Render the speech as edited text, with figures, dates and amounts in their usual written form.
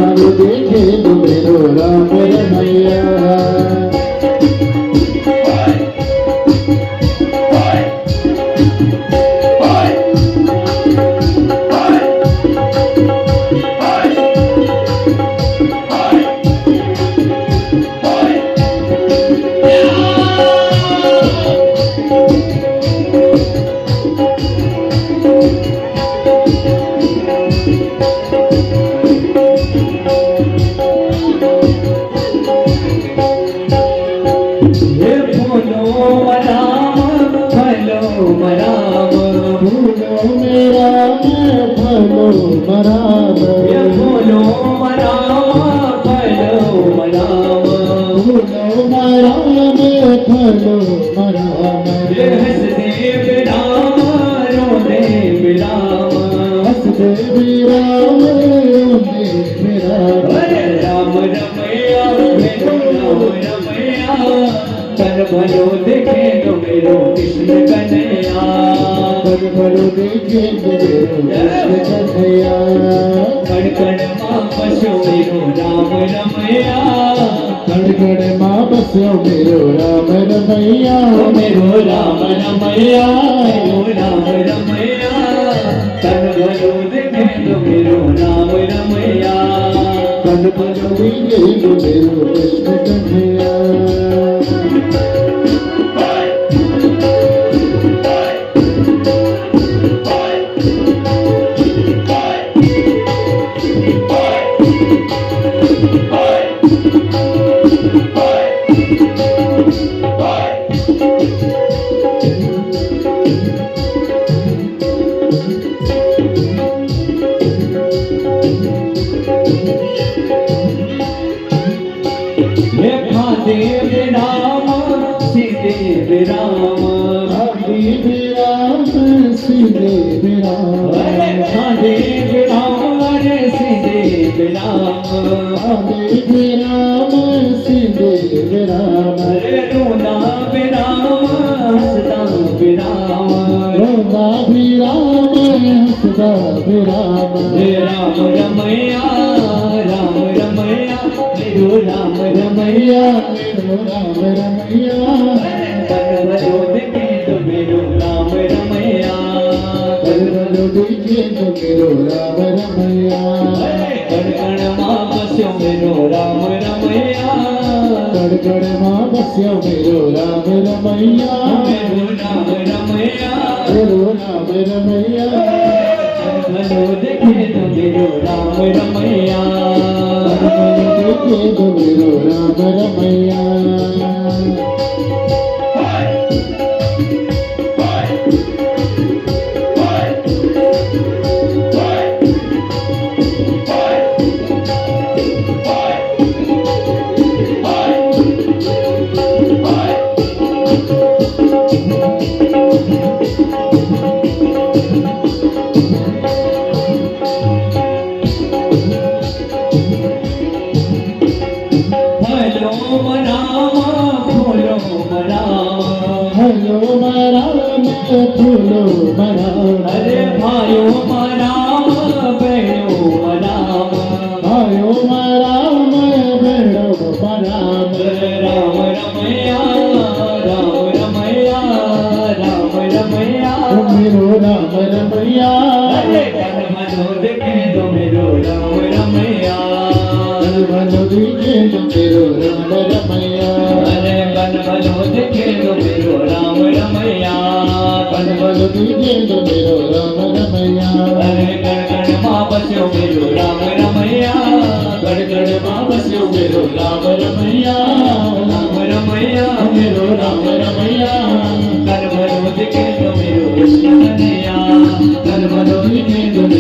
भलो देखे तो मेरो राम रमैया भलो देखे तो मेरो कृष्ण कन्हैया भलो देखे तो मेरो कृष्ण कन्हैया कण कण मां बस्यो मेरो राम रमैया कण कण मां बस्यो मेरो राम रमैया मेरो राम रमैया मेरो राम रमैया कण भलो देखे तो मेरो राम रमैया कण भलो देखे तो मेरो कृष्ण कन्हैया Thank you.